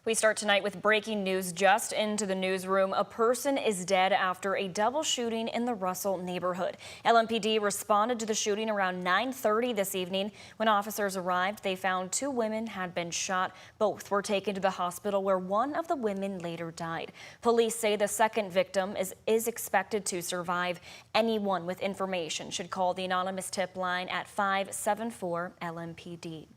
We start tonight with breaking news just into the newsroom. A person is dead after a double shooting in the Russell neighborhood. LMPD responded to the shooting around 9:30 this evening. When officers arrived, they found two women had been shot. Both were taken to the hospital where one of the women later died. Police say the second victim is expected to survive. Anyone with information should call the anonymous tip line at 574 LMPD.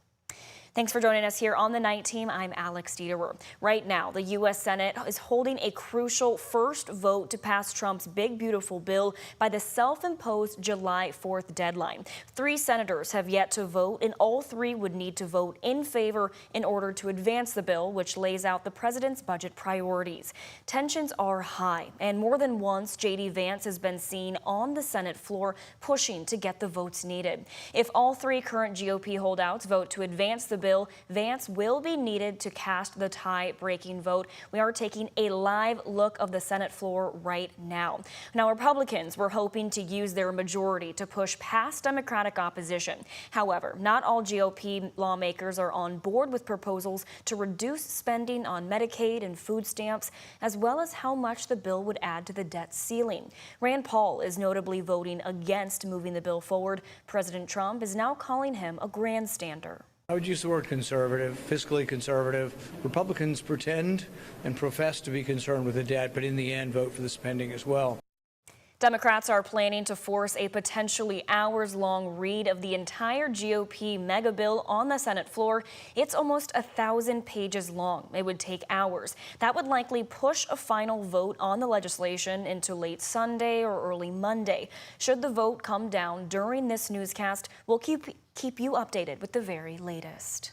Thanks for joining us here on the Night Team. I'm Alex Dieterer. Right now, the U.S. Senate is holding a crucial first vote to pass Trump's big, beautiful bill by the self-imposed July 4th deadline. 3 senators have yet to vote, and all 3 would need to vote in favor in order to advance the bill, which lays out the president's budget priorities. Tensions are high, and more than once, J.D. Vance has been seen on the Senate floor pushing to get the votes needed. If all 3 current GOP holdouts vote to advance the bill, Vance will be needed to cast the tie-breaking vote. We are taking a live look of the Senate floor right now. Now, Republicans were hoping to use their majority to push past Democratic opposition. However, not all GOP lawmakers are on board with proposals to reduce spending on Medicaid and food stamps, as well as how much the bill would add to the debt ceiling. Rand Paul is notably voting against moving the bill forward. President Trump is now calling him a grandstander. I would use the word conservative, fiscally conservative. Republicans pretend and profess to be concerned with the debt, but in the end vote for the spending as well. Democrats are planning to force a potentially hours-long read of the entire GOP mega bill on the Senate floor. It's almost 1,000 pages long. It would take hours. That would likely push a final vote on the legislation into late Sunday or early Monday. Should the vote come down during this newscast, we'll keep you updated with the very latest.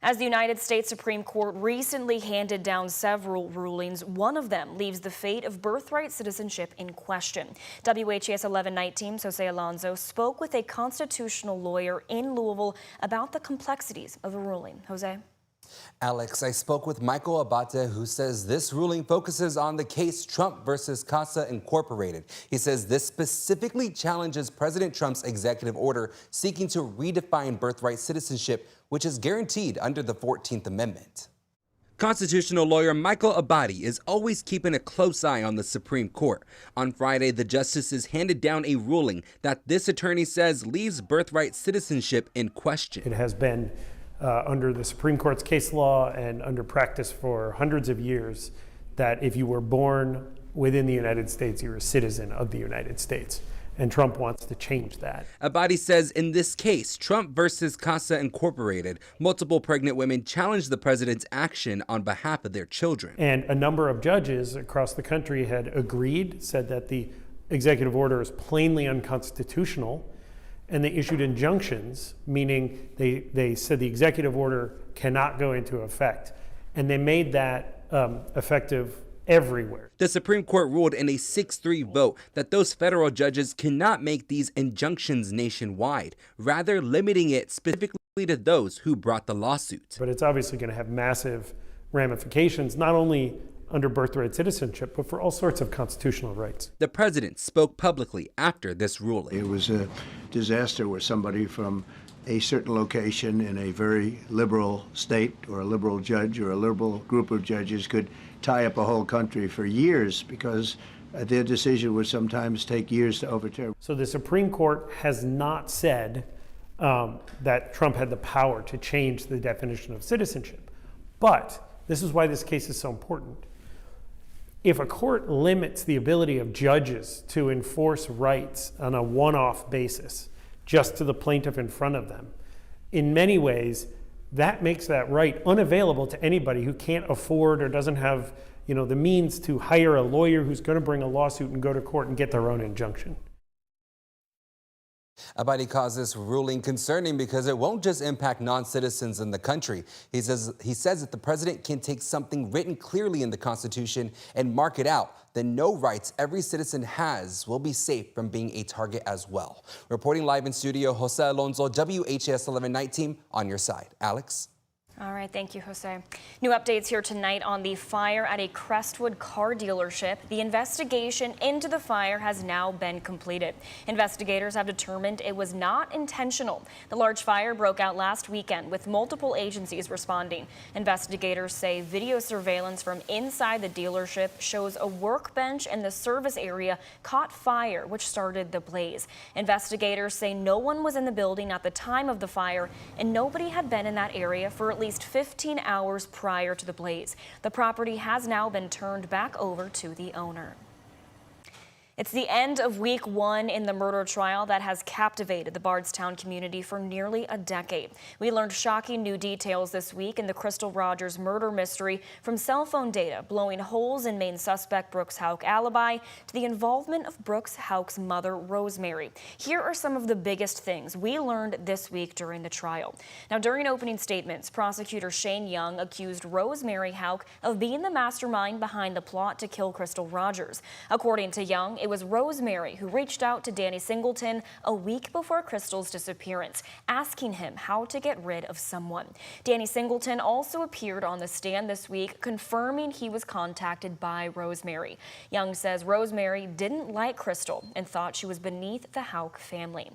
As the United States Supreme Court recently handed down several rulings, one of them leaves the fate of birthright citizenship in question. WHAS11 Night Team's Jose Alonso spoke with a constitutional lawyer in Louisville about the complexities of the ruling. Jose? Alex, I spoke with Michael Abate, who says this ruling focuses on the case Trump versus CASA Incorporated. He says this specifically challenges President Trump's executive order seeking to redefine birthright citizenship, which is guaranteed under the 14th Amendment. Constitutional lawyer Michael Abate is always keeping a close eye on the Supreme Court. On Friday, the justices handed down a ruling that this attorney says leaves birthright citizenship in question. It has been under the Supreme Court's case law and under practice for hundreds of years that if you were born within the United States, you're a citizen of the United States. And Trump wants to change that. Abate says in this case, Trump versus CASA Incorporated, multiple pregnant women challenged the president's action on behalf of their children. And a number of judges across the country had agreed, said that the executive order is plainly unconstitutional, and they issued injunctions, meaning they said the executive order cannot go into effect. And they made that effective everywhere. The Supreme Court ruled in a 6-3 vote that those federal judges cannot make these injunctions nationwide, rather limiting it specifically to those who brought the lawsuit. But it's obviously going to have massive ramifications, not only under birthright citizenship, but for all sorts of constitutional rights. The president spoke publicly after this ruling. It was a disaster where somebody from a certain location in a very liberal state or a liberal judge or a liberal group of judges could tie up a whole country for years because their decision would sometimes take years to overturn. So the Supreme Court has not said that Trump had the power to change the definition of citizenship. But this is why this case is so important. If a court limits the ability of judges to enforce rights on a one-off basis, just to the plaintiff in front of them, in many ways, that makes that right unavailable to anybody who can't afford or doesn't have, the means to hire a lawyer who's going to bring a lawsuit and go to court and get their own injunction. Abate calls this ruling concerning because it won't just impact non-citizens in the country. He says that the president can take something written clearly in the Constitution and mark it out, then no rights every citizen has will be safe from being a target as well. Reporting live in studio, Jose Alonso, WHAS11 Night Team, on your side. Alex? All right, thank you, Jose. New updates here tonight on the fire at a Crestwood car dealership. The investigation into the fire has now been completed. Investigators have determined it was not intentional. The large fire broke out last weekend with multiple agencies responding. Investigators say video surveillance from inside the dealership shows a workbench in the service area caught fire, which started the blaze. Investigators say no one was in the building at the time of the fire and nobody had been in that area for at least 15 hours prior to the blaze. The property has now been turned back over to the owner. It's the end of week one in the murder trial that has captivated the Bardstown community for nearly a decade. We learned shocking new details this week in the Crystal Rogers murder mystery, from cell phone data blowing holes in main suspect Brooks Houck alibi to the involvement of Brooks Houck's mother, Rosemary. Here are some of the biggest things we learned this week during the trial. Now, during opening statements, prosecutor Shane Young accused Rosemary Houck of being the mastermind behind the plot to kill Crystal Rogers. According to Young, it was Rosemary who reached out to Danny Singleton a week before Crystal's disappearance, asking him how to get rid of someone. Danny Singleton also appeared on the stand this week, confirming he was contacted by Rosemary. Young says Rosemary didn't like Crystal and thought she was beneath the Houck family.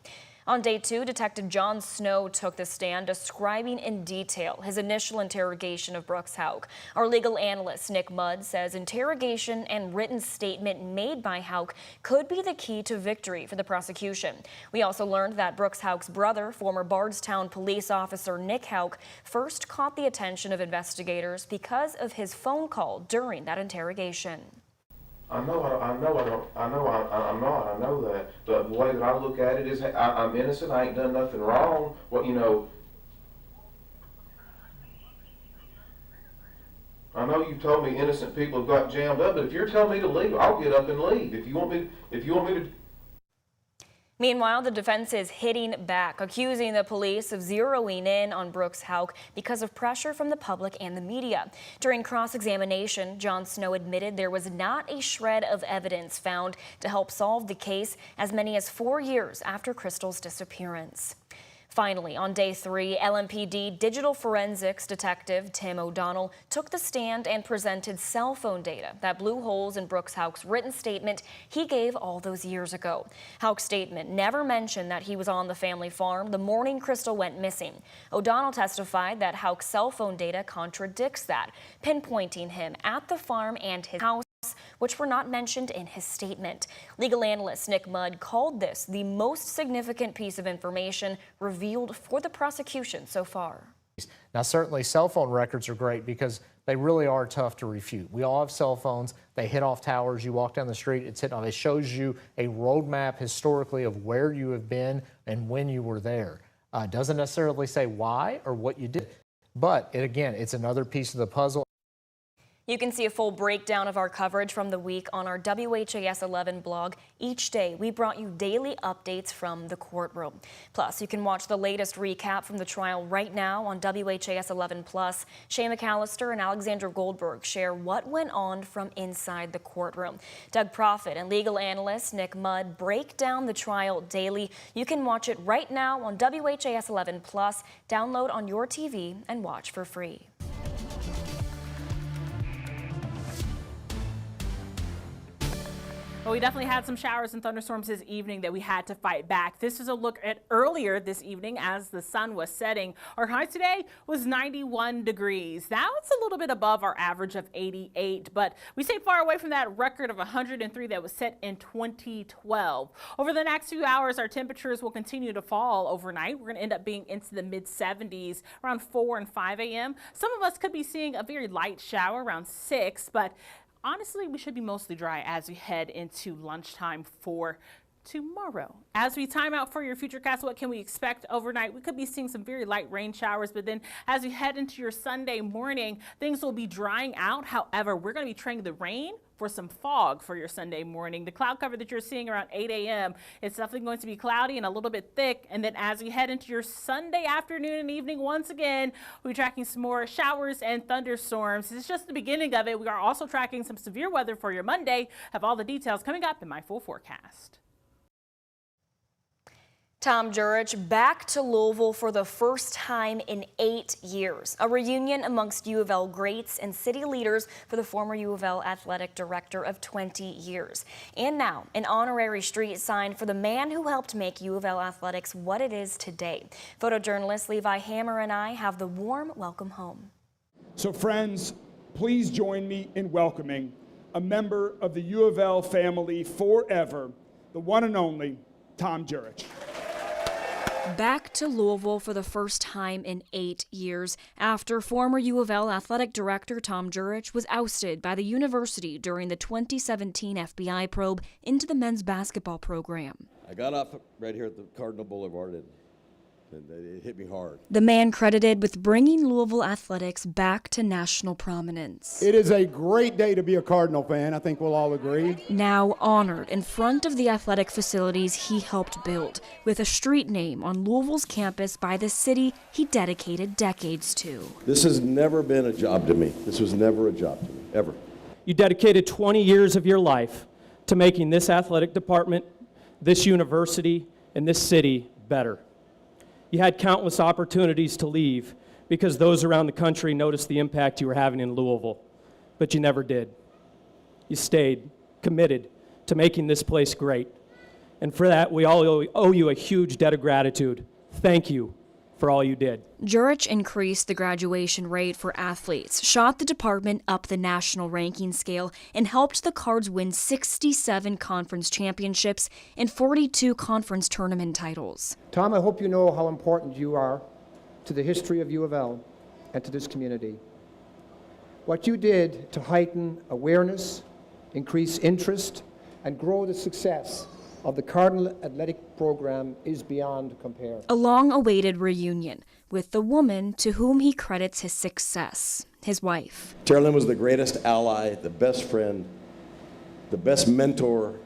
On day two, Detective John Snow took the stand, describing in detail his initial interrogation of Brooks Houck. Our legal analyst, Nick Mudd, says interrogation and written statement made by Houck could be the key to victory for the prosecution. We also learned that Brooks Houck's brother, former Bardstown police officer Nick Houck, first caught the attention of investigators because of his phone call during that interrogation. I know that. But the way that I look at it is, I'm innocent. I ain't done nothing wrong. What, you know, I know you told me innocent people have got jammed up, but if you're telling me to leave, I'll get up and leave. If you want me to. Meanwhile, the defense is hitting back, accusing the police of zeroing in on Brooks Houck because of pressure from the public and the media. During cross-examination, John Snow admitted there was not a shred of evidence found to help solve the case as many as 4 years after Crystal's disappearance. Finally, on day three, LMPD digital forensics detective Tim O'Donnell took the stand and presented cell phone data that blew holes in Brooks Houck's written statement he gave all those years ago. Houck's statement never mentioned that he was on the family farm the morning Crystal went missing. O'Donnell testified that Houck's cell phone data contradicts that, pinpointing him at the farm and his house, which were not mentioned in his statement. Legal analyst Nick Mudd called this the most significant piece of information revealed for the prosecution so far. Now, certainly cell phone records are great because they really are tough to refute. We all have cell phones. They hit off towers. You walk down the street, it's hit off. It shows you a roadmap historically of where you have been and when you were there. Doesn't necessarily say why or what you did, but again, it's another piece of the puzzle. You can see a full breakdown of our coverage from the week on our WHAS11 blog. Each day, we brought you daily updates from the courtroom. Plus, you can watch the latest recap from the trial right now on WHAS11+. Shane McAllister and Alexandra Goldberg share what went on from inside the courtroom. Doug Proffitt and legal analyst Nick Mudd break down the trial daily. You can watch it right now on WHAS11+. Download on your TV and watch for free. Well, we definitely had some showers and thunderstorms this evening that we had to fight back. This is a look at earlier this evening as the sun was setting. Our high today was 91 degrees. Now it's a little bit above our average of 88, but we stayed far away from that record of 103 that was set in 2012. Over the next few hours, our temperatures will continue to fall overnight. We're going to end up being into the mid 70s around 4 and 5 a.m. Some of us could be seeing a very light shower around 6, but honestly, we should be mostly dry as we head into lunchtime for tomorrow. As we time out for your futurecast, what can we expect overnight? We could be seeing some very light rain showers, but then as we head into your Sunday morning, things will be drying out. However, we're going to be trading the rain for some fog for your Sunday morning. The cloud cover that you're seeing around 8 a.m. it's definitely going to be cloudy and a little bit thick. And then as we head into your Sunday afternoon and evening, once again, we'll be tracking some more showers and thunderstorms. It's just the beginning of it. We are also tracking some severe weather for your Monday. Have all the details coming up in my full forecast. Tom Jurich back to Louisville for the first time in 8 years. A reunion amongst U of L greats and city leaders for the former U of L athletic director of 20 years. And now, an honorary street sign for the man who helped make U of L athletics what it is today. Photojournalist Levi Hammer and I have the warm welcome home. So friends, please join me in welcoming a member of the U of L family forever, the one and only Tom Jurich. Back to Louisville for the first time in 8 years after former U of L athletic director Tom Jurich was ousted by the university during the 2017 FBI probe into the men's basketball program. I got off right here at the Cardinal Boulevard and it hit me hard. The man credited with bringing Louisville athletics back to national prominence. It is a great day to be a Cardinal fan, I think we'll all agree. Now honored in front of the athletic facilities he helped build, with a street name on Louisville's campus by the city he dedicated decades to. This has never been a job to me. This was never a job to me, ever. You dedicated 20 years of your life to making this athletic department, this university, and this city better. You had countless opportunities to leave because those around the country noticed the impact you were having in Louisville, but you never did. You stayed committed to making this place great. And for that, we all owe you a huge debt of gratitude. Thank you for all you did. Jurich increased the graduation rate for athletes, shot the department up the national ranking scale, and helped the Cards win 67 conference championships and 42 conference tournament titles. Tom, I hope you know how important you are to the history of U of L and to this community. What you did to heighten awareness, increase interest, and grow the success of the Cardinal Athletic Program is beyond compare. A long-awaited reunion with the woman to whom he credits his success, his wife. Carolyn was the greatest ally, the best friend, the best mentor,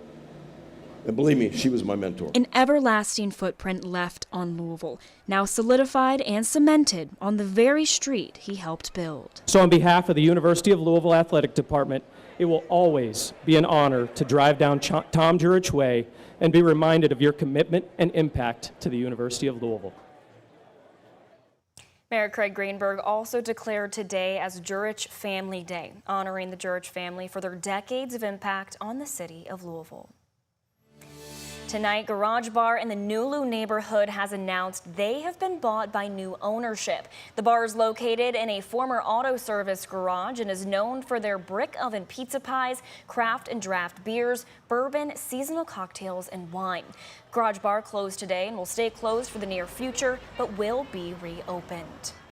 and believe me, she was my mentor. An everlasting footprint left on Louisville, now solidified and cemented on the very street he helped build. So on behalf of the University of Louisville Athletic Department, it will always be an honor to drive down Tom Jurich Way and be reminded of your commitment and impact to the University of Louisville. Mayor Craig Greenberg also declared today as Jurich Family Day, honoring the Jurich family for their decades of impact on the city of Louisville. Tonight, Garage Bar in the Nulu neighborhood has announced they have been bought by new ownership. The bar is located in a former auto service garage and is known for their brick oven pizza pies, craft and draft beers, bourbon, seasonal cocktails, and wine. Garage Bar closed today and will stay closed for the near future, but will be reopened.